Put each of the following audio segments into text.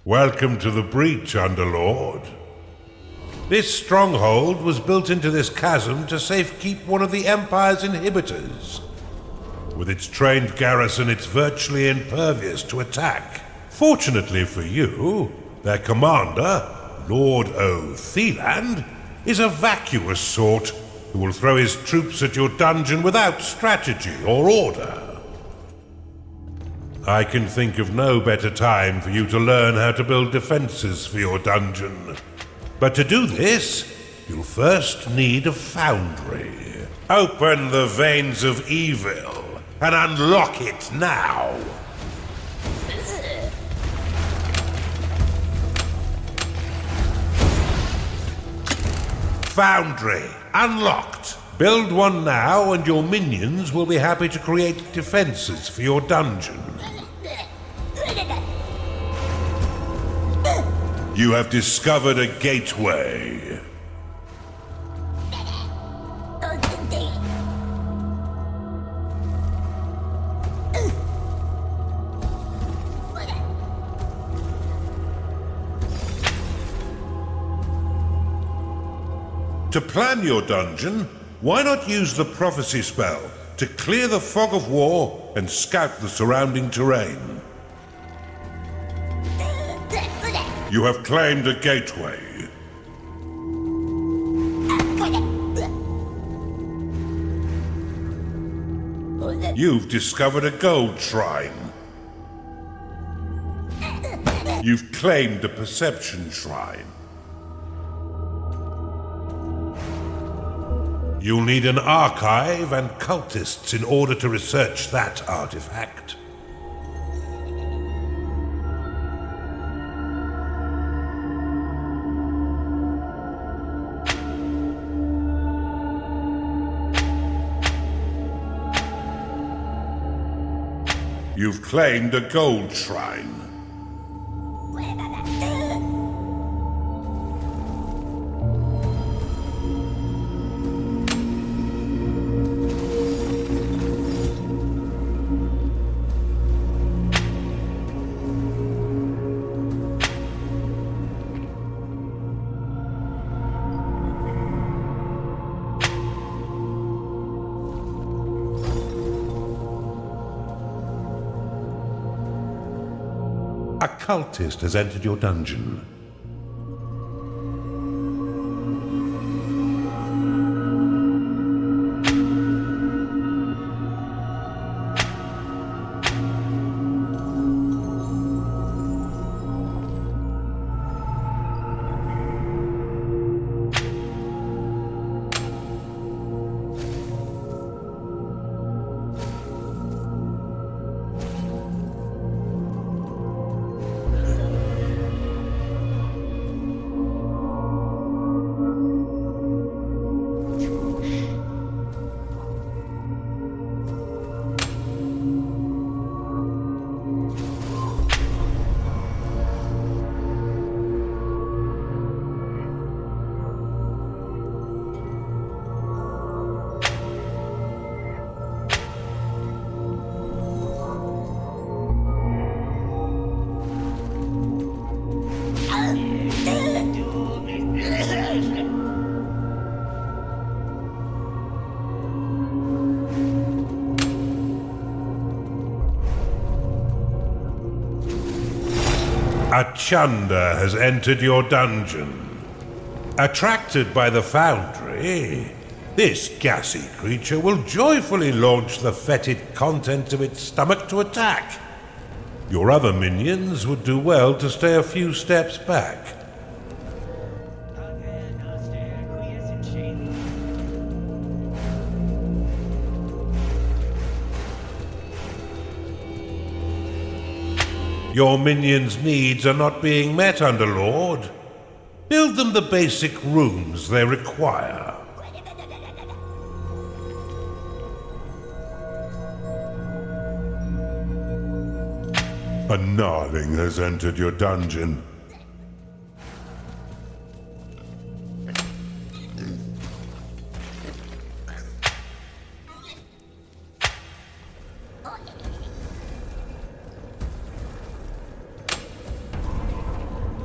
Welcome to the breach, Underlord. This stronghold was built into this chasm to safekeep one of the Empire's inhibitors. With its trained garrison, it's virtually impervious to attack. Fortunately for you, their commander, Lord O'Theland, is a vacuous sort who will throw his troops at your dungeon without strategy or order. I can think of no better time for you to learn how to build defenses for your dungeon. But to do this, you'll first need a foundry. Open the veins of evil and unlock it now. Foundry, unlocked. Build one now and your minions will be happy to create defenses for your dungeon. You have discovered a gateway. To plan your dungeon, why not use the prophecy spell to clear the fog of war and scout the surrounding terrain? You have claimed a gateway. You've discovered a gold shrine. You've claimed a perception shrine. You'll need an archive and cultists in order to research that artifact. You've claimed a gold shrine. A cultist has entered your dungeon. A Chunder has entered your dungeon. Attracted by the foundry, this gassy creature will joyfully launch the fetid contents of its stomach to attack. Your other minions would do well to stay a few steps back. Your minions' needs are not being met, Underlord. Build them the basic rooms they require. A gnarling has entered your dungeon.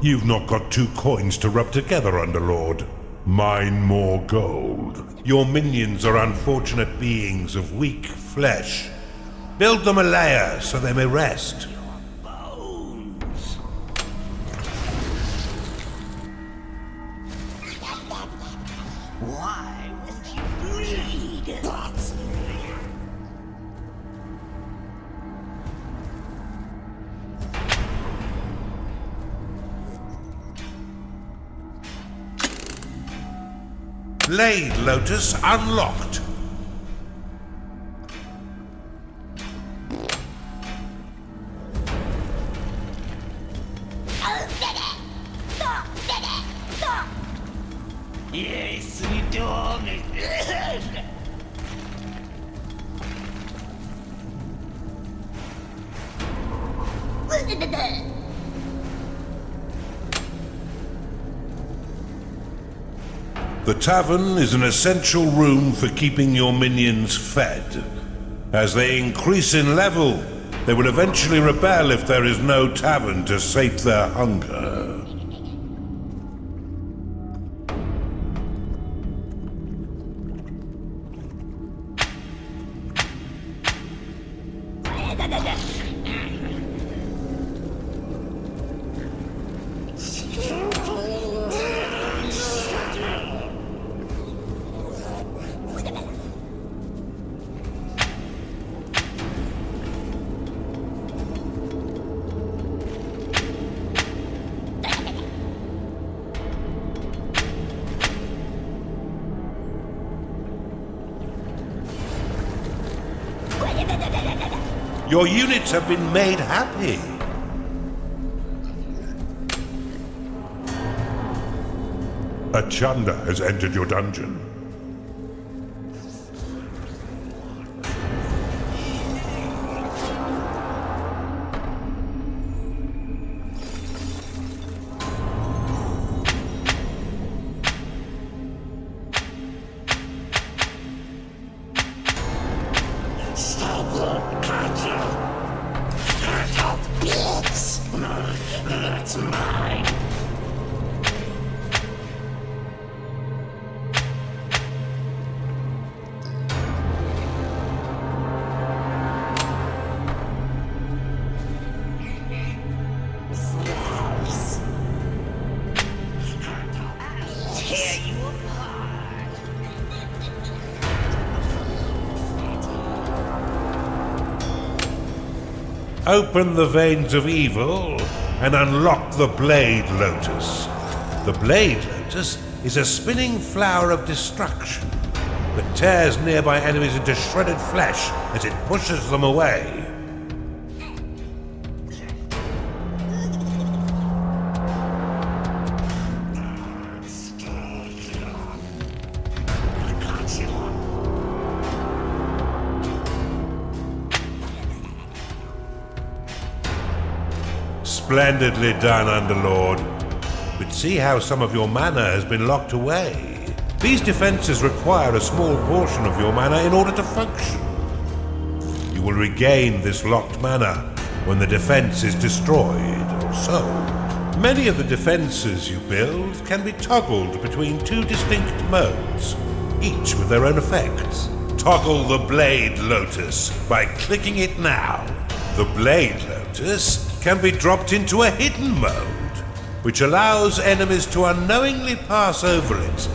You've not got 2 coins to rub together, Underlord. Mine more gold. Your minions are unfortunate beings of weak flesh. Build them a lair so they may rest. Why won't you bleed? Blade Lotus unlocked. Yes, we dog. The tavern is an essential room for keeping your minions fed. As they increase in level, they will eventually rebel if there is no tavern to sate their hunger. Your units have been made happy. A Chanda has entered your dungeon. That's mine. Tear you apart. Open the veins of evil and unlock the Blade Lotus. The Blade Lotus is a spinning flower of destruction that tears nearby enemies into shredded flesh as it pushes them away. Splendidly done, Underlord. But see how some of your mana has been locked away. These defenses require a small portion of your mana in order to function. You will regain this locked mana when the defense is destroyed, or so. Many of the defenses you build can be toggled between 2 distinct modes, each with their own effects. Toggle the Blade Lotus by clicking it now. The Blade Lotus can be dropped into a hidden mode, which allows enemies to unknowingly pass over it.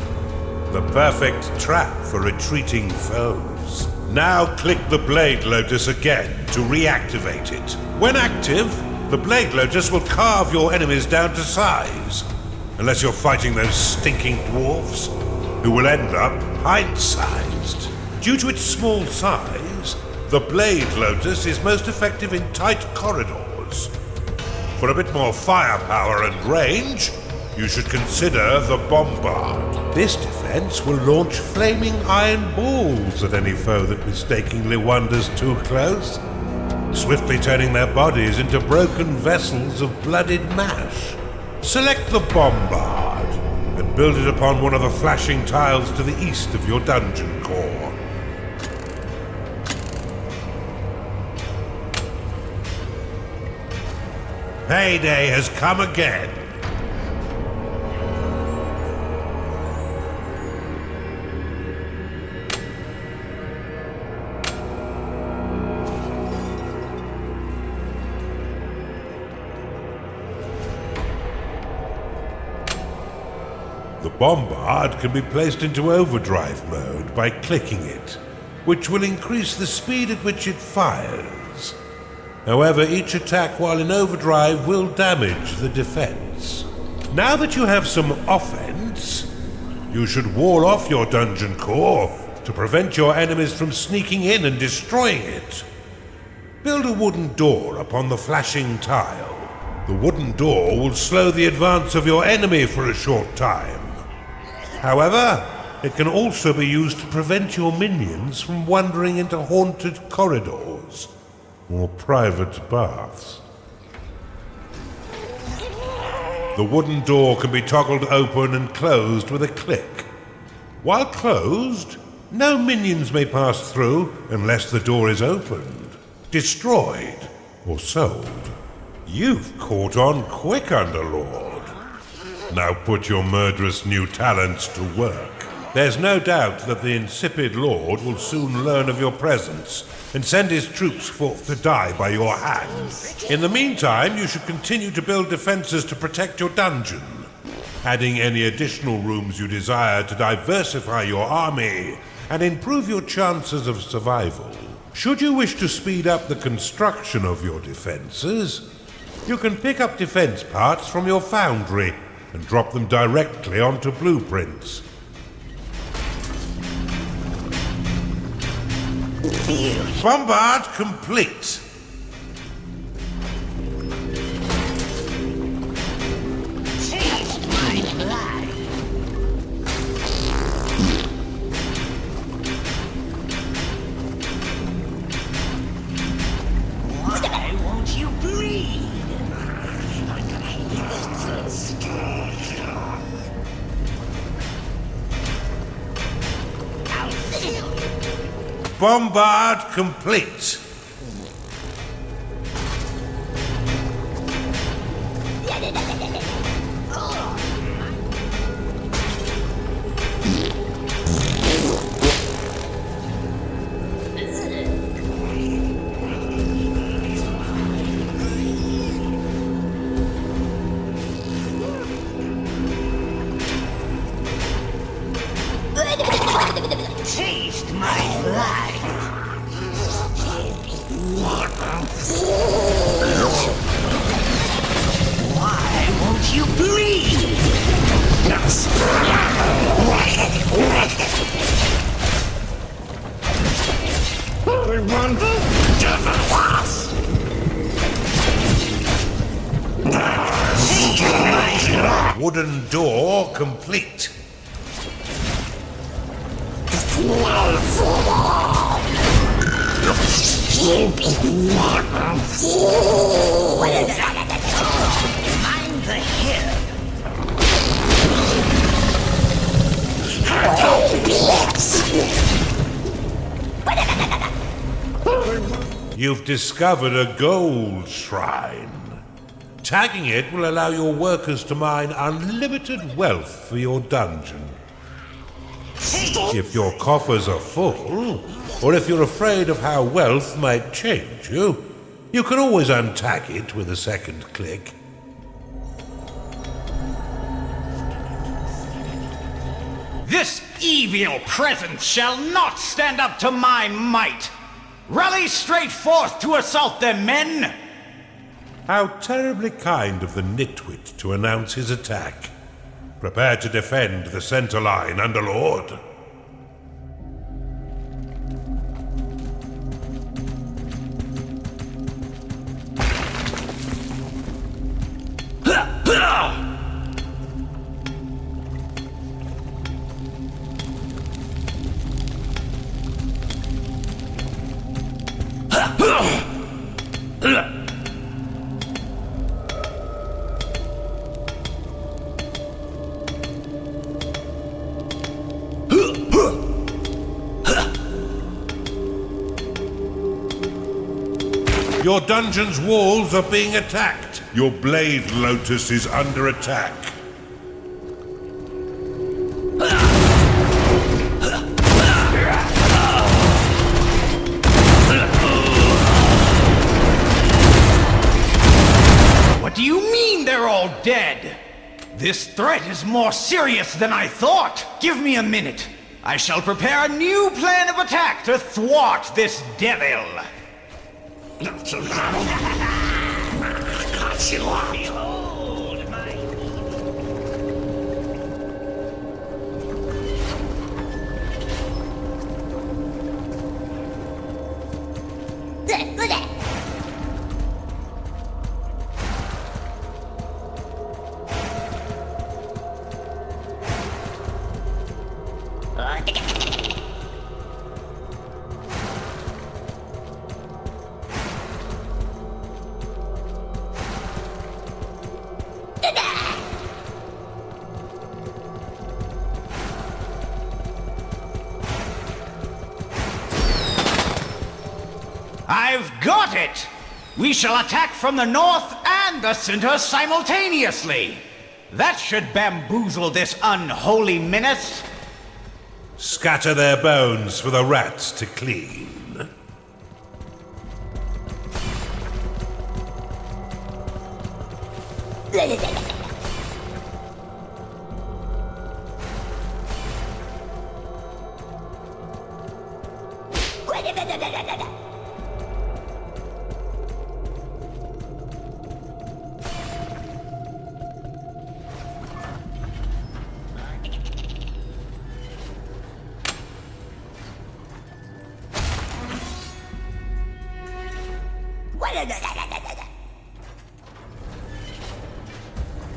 The perfect trap for retreating foes. Now click the Blade Lotus again to reactivate it. When active, the Blade Lotus will carve your enemies down to size, unless you're fighting those stinking dwarfs, who will end up pint-sized. Due to its small size, the Blade Lotus is most effective in tight corridors. For a bit more firepower and range, you should consider the Bombard. This defense will launch flaming iron balls at any foe that mistakenly wanders too close, swiftly turning their bodies into broken vessels of blooded mash. Select the Bombard and build it upon one of the flashing tiles to the east of your dungeon core. Payday has come again. The bombard can be placed into overdrive mode by clicking it, which will increase the speed at which it fires. However, each attack while in overdrive will damage the defense. Now that you have some offense, you should wall off your dungeon core to prevent your enemies from sneaking in and destroying it. Build a wooden door upon the flashing tile. The wooden door will slow the advance of your enemy for a short time. However, it can also be used to prevent your minions from wandering into haunted corridors or private baths. The wooden door can be toggled open and closed with a click. While closed, no minions may pass through unless the door is opened, destroyed, or sold. You've caught on quick, Underlord. Now put your murderous new talents to work. There's no doubt that the insipid Lord will soon learn of your presence and send his troops forth to die by your hand. In the meantime, you should continue to build defenses to protect your dungeon, adding any additional rooms you desire to diversify your army and improve your chances of survival. Should you wish to speed up the construction of your defenses, you can pick up defense parts from your foundry and drop them directly onto blueprints. Bombard complete. Taste my blood. Why won't you breathe? I'll feel you. Bombard complete. Taste my blood. Why won't you breathe? Wooden door complete. Mind the hill. You've discovered a gold shrine. Tagging it will allow your workers to mine unlimited wealth for your dungeon. If your coffers are full, or if you're afraid of how wealth might change you, you can always untag it with a second click. This evil presence shall not stand up to my might. Rally straight forth to assault them, men! How terribly kind of the nitwit to announce his attack. Prepare to defend the center line, Underlord. Your dungeon's walls are being attacked. Your blade lotus is under attack. What do you mean they're all dead? This threat is more serious than I thought. Give me a minute. I shall prepare a new plan of attack to thwart this devil. Behold my... I've got it! We shall attack from the north and the center simultaneously. That should bamboozle this unholy menace. Scatter their bones for the rats to clean.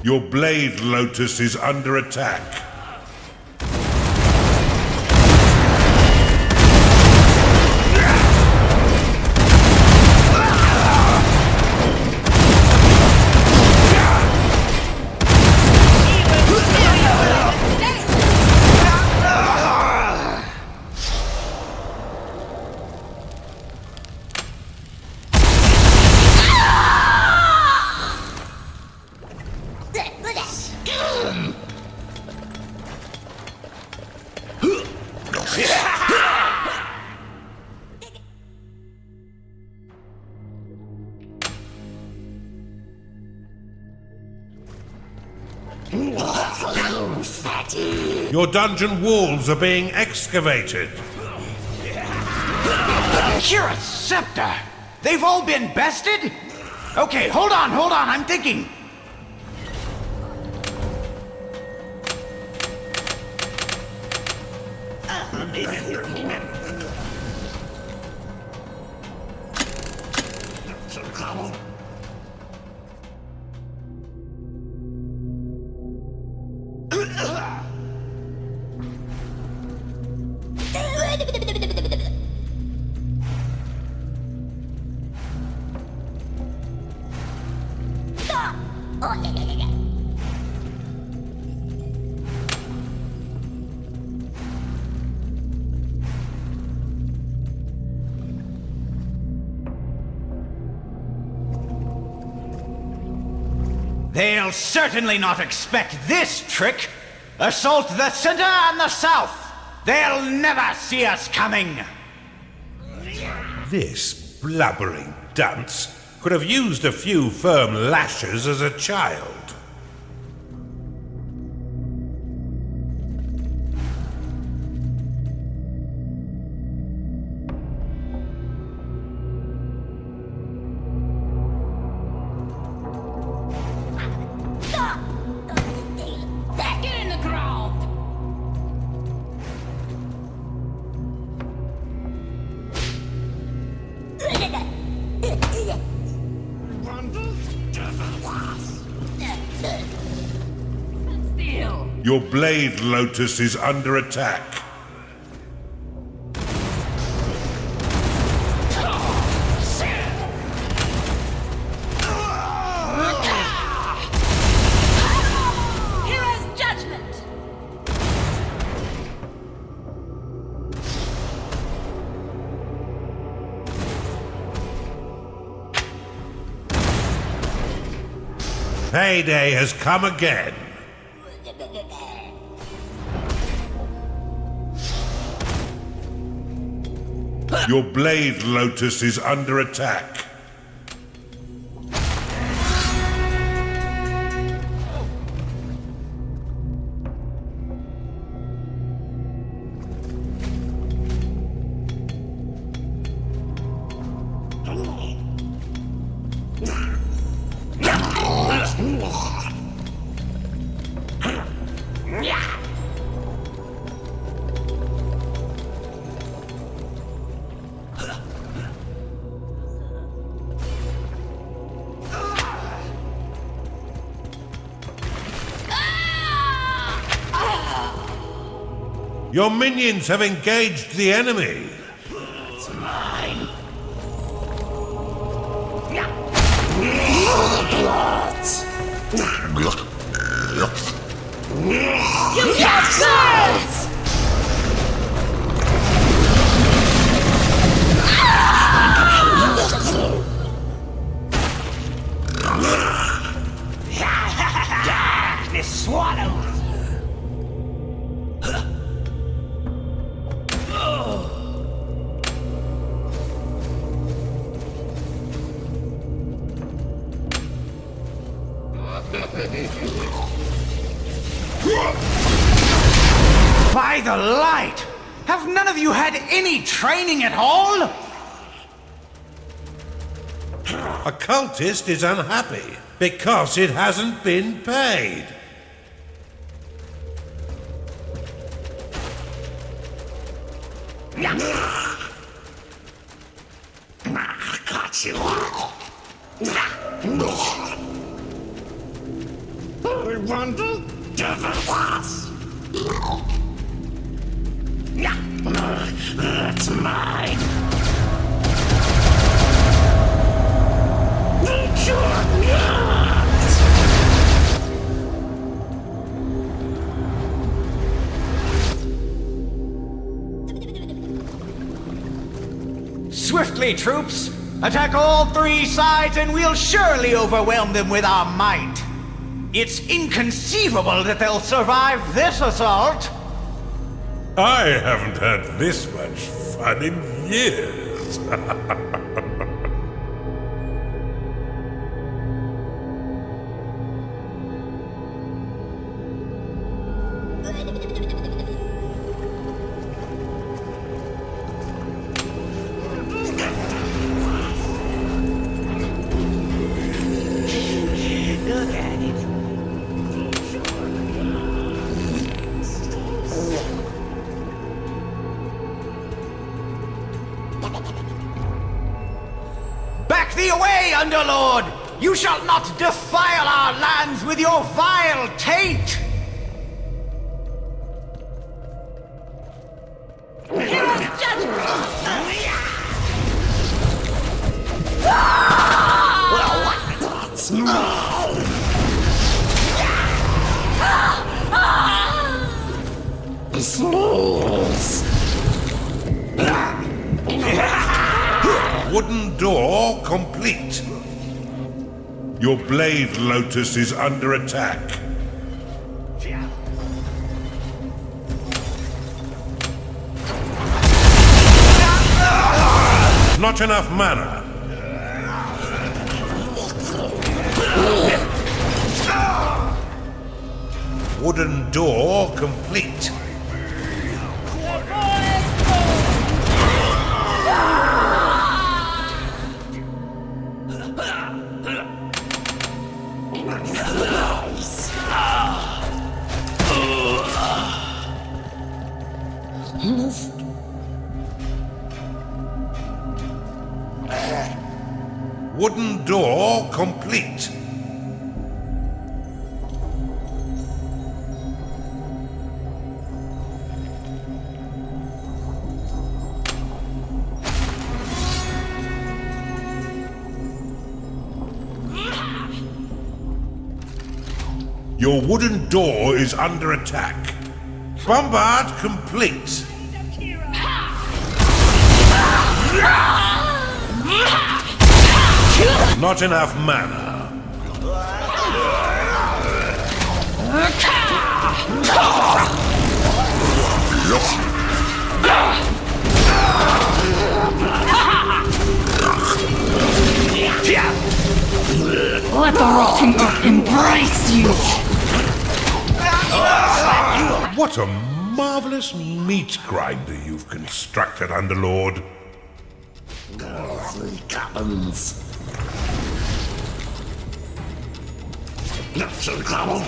Your blade, Lotus, is under attack. Your dungeon walls are being excavated. Kira's scepter! They've all been bested? Okay, hold on, I'm thinking. They'll certainly not expect this trick. Assault the center and the south. They'll never see us coming. This blubbering dunce could have used a few firm lashes as a child. Your blade, Lotus, is under attack. Hero's judgment! Payday has come again. Your blade, Lotus, is under attack. Your minions have engaged the enemy. It's mine. You bastards! Darkness swallows. By the light! Have none of you had any training at all? A cultist is unhappy because it hasn't been paid. I got you. I want to us. That's mine. Swiftly, troops! Attack all three sides and we'll surely overwhelm them with our might. It's inconceivable that they'll survive this assault. I haven't had this much fun in years. Look at it. Back thee away, Underlord! You shall not defile our lands with your vile taint! Hero's judgment! That's mine. Smooth. Wooden door complete. Your blade lotus is under attack. Not enough mana. Wooden door complete. Wooden door complete. Your wooden door is under attack. Bombard complete. Not enough mana. Let the rotting earth embrace you! What a marvelous meat grinder you've constructed, Underlord. Earthly goblins. Not so common.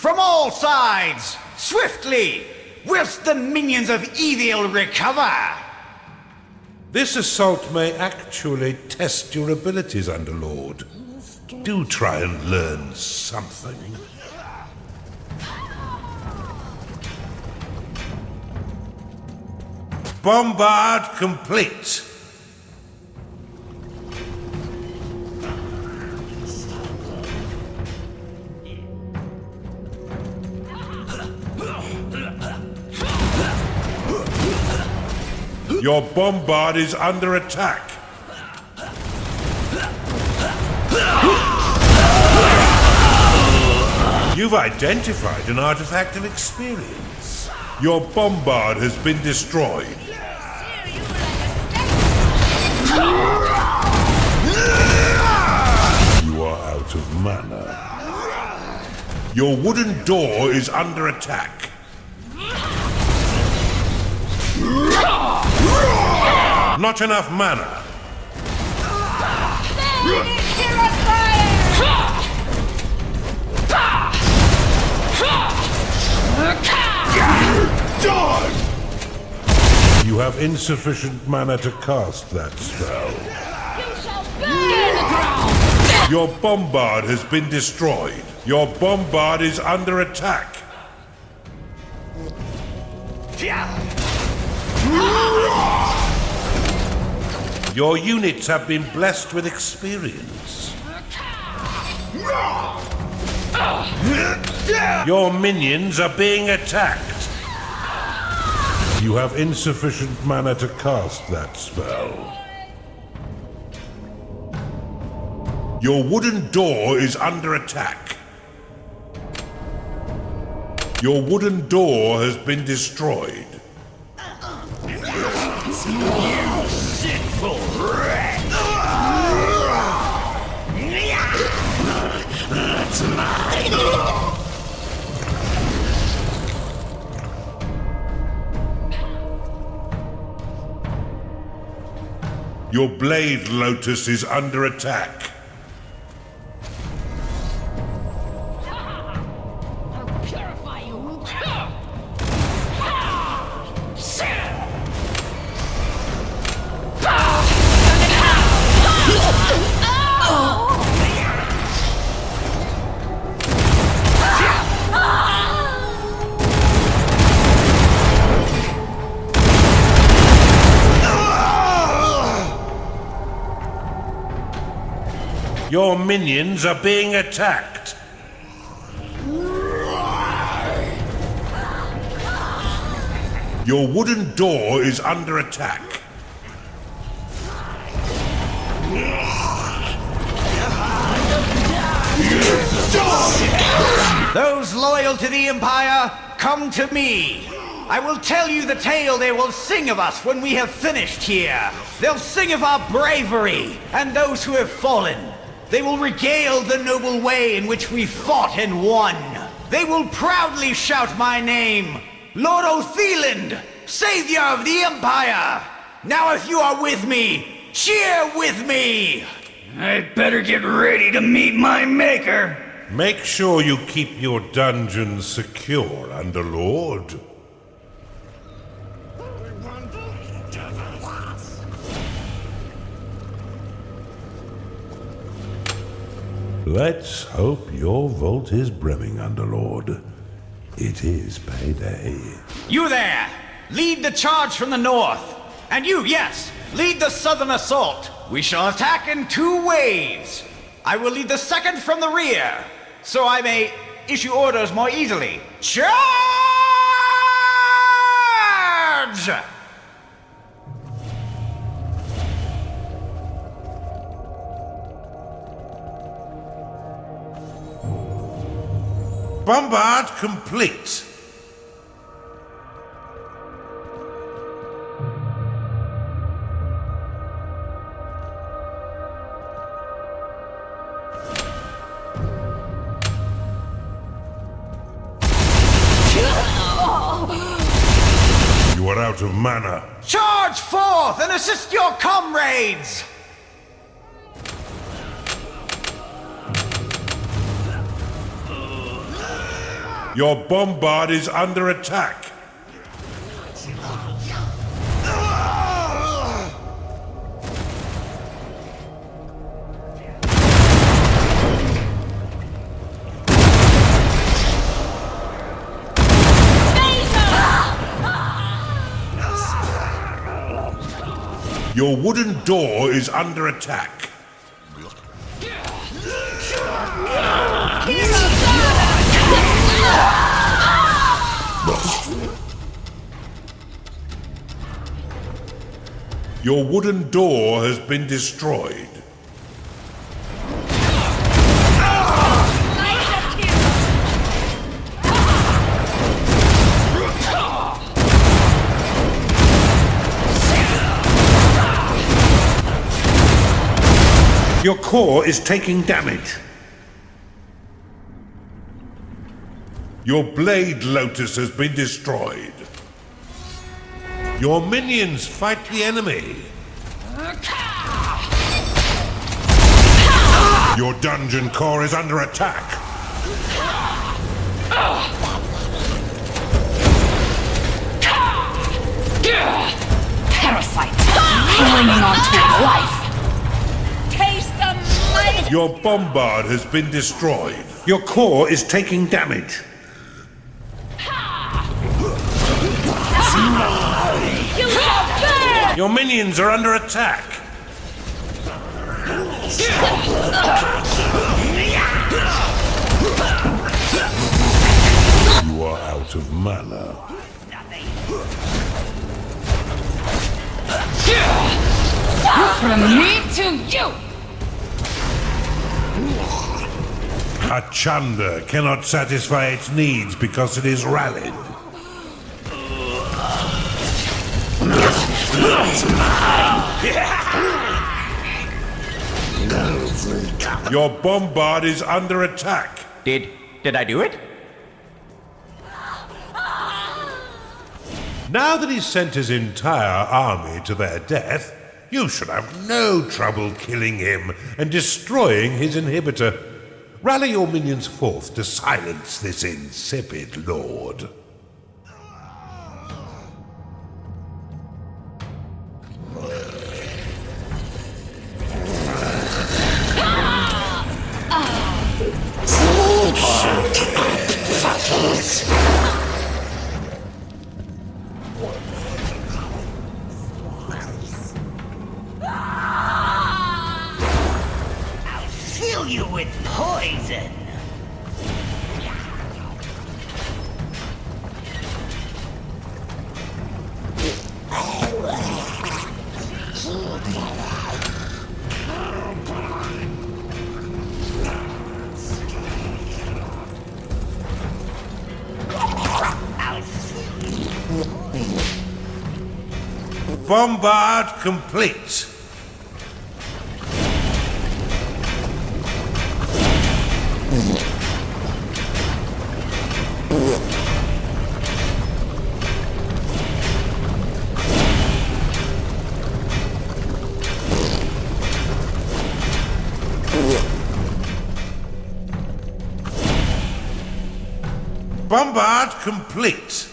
from all sides, swiftly, whilst the minions of evil recover. This assault may actually test your abilities, Underlord. Do try and learn something. Bombard complete. Your bombard is under attack. You've identified an artifact of experience. Your bombard has been destroyed. You are out of mana. Your wooden door is under attack. Not enough mana. You have insufficient mana to cast that spell. You shall burn the ground! Your bombard has been destroyed. Your bombard is under attack. Your units have been blessed with experience. Your minions are being attacked. You have insufficient mana to cast that spell. Your wooden door is under attack. Your wooden door has been destroyed. You sinful wretch! That's mine! Your blade lotus is under attack. I'll purify you! Your minions are being attacked. Your wooden door is under attack. Those loyal to the Empire, come to me. I will tell you the tale they will sing of us when we have finished here. They'll sing of our bravery and those who have fallen. They will regale the noble way in which we fought and won. They will proudly shout my name, Lord Otheland, Savior of the Empire. Now if you are with me, cheer with me. I'd better get ready to meet my maker. Make sure you keep your dungeon secure, Underlord. Let's hope your vault is brimming, Underlord. It is payday. You there, lead the charge from the north. And you, yes, lead the southern assault. We shall attack in 2 waves. I will lead the second from the rear, so I may issue orders more easily. Charge! Bombard complete. You are out of mana. Charge forth and assist your comrades! Your bombard is under attack. Your wooden door is under attack. Your wooden door has been destroyed. Your core is taking damage. Your blade lotus has been destroyed. Your minions fight the enemy. Your dungeon core is under attack. Parasite, clinging on to life. Taste the might. Your bombard has been destroyed. Your core is taking damage. You shall burn. Your minions are under attack. You are out of mana. From me to you. A Chanda cannot satisfy its needs because it is rallied. Your bombard is under attack. Did I do it? Now that he's sent his entire army to their death, you should have no trouble killing him and destroying his inhibitor. Rally your minions forth to silence this insipid lord. Fill you with poison. Bombard complete. Bombard complete.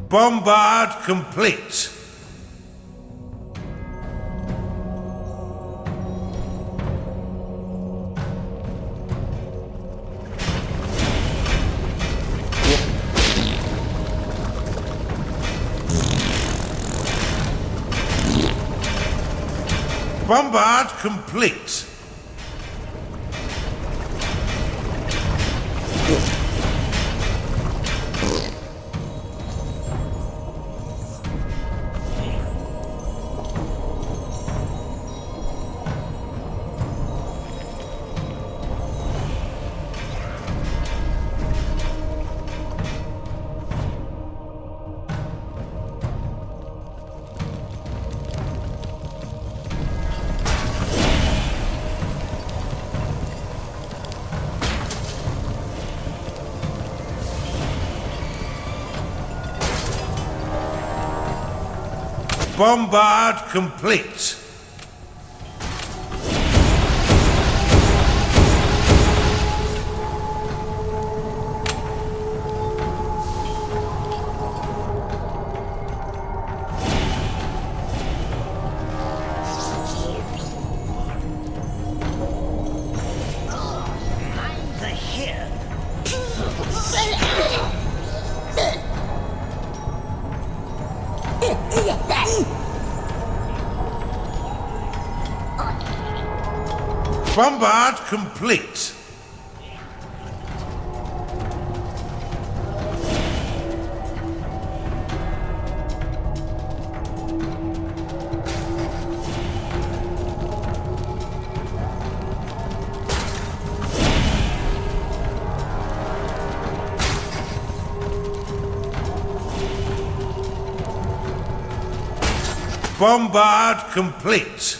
Bombard complete. Bombard complete. Bombard complete. The head. Bombard complete. Bombard complete.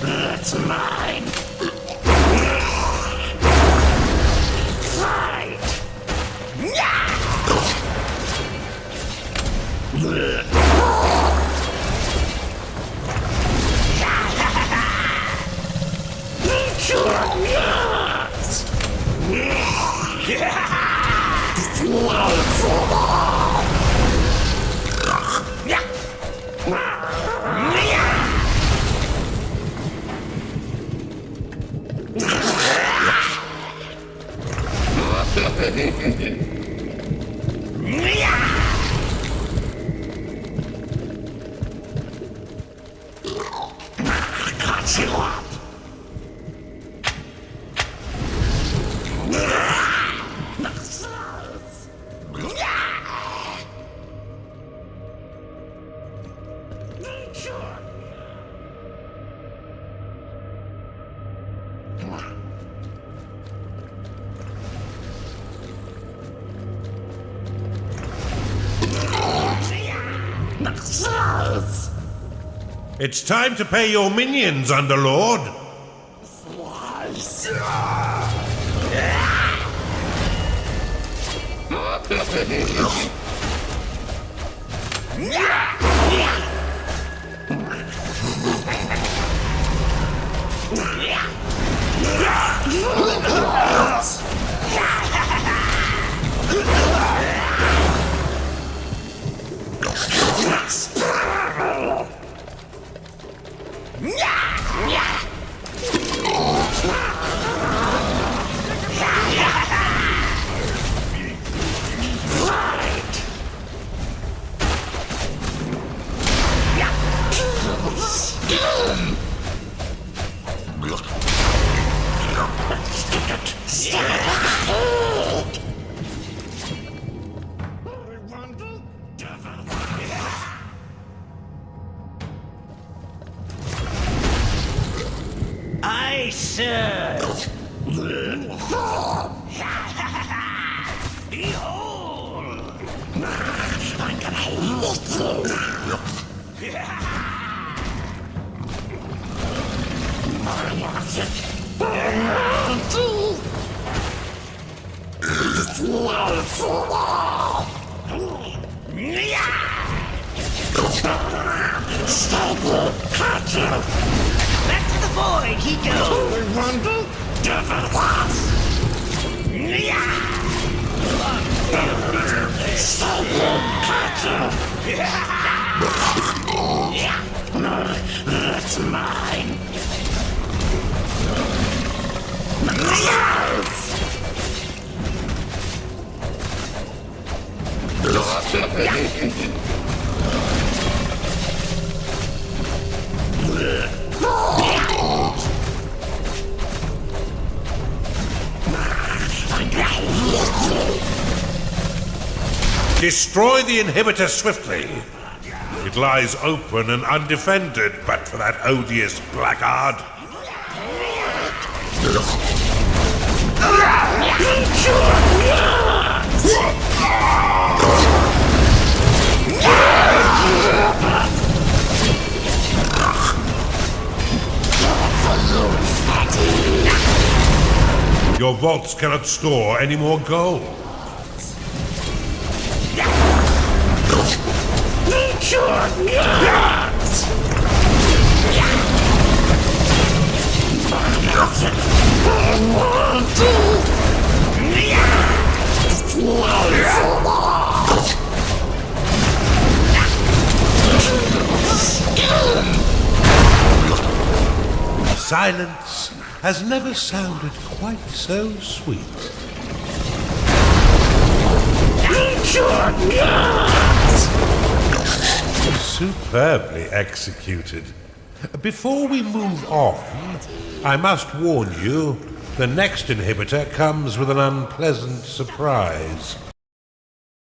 That's mine. Fight. Got you up. It's time to pay your minions, Underlord. I serve. Behold. I'm gonna lick you. Back to the void he goes. That's mine. Destroy the inhibitor swiftly. It lies open and undefended, but for that odious blackguard. Your vaults cannot store any more gold. Silence has never sounded quite so sweet. Superbly executed. Before we move on, I must warn you, the next inhibitor comes with an unpleasant surprise.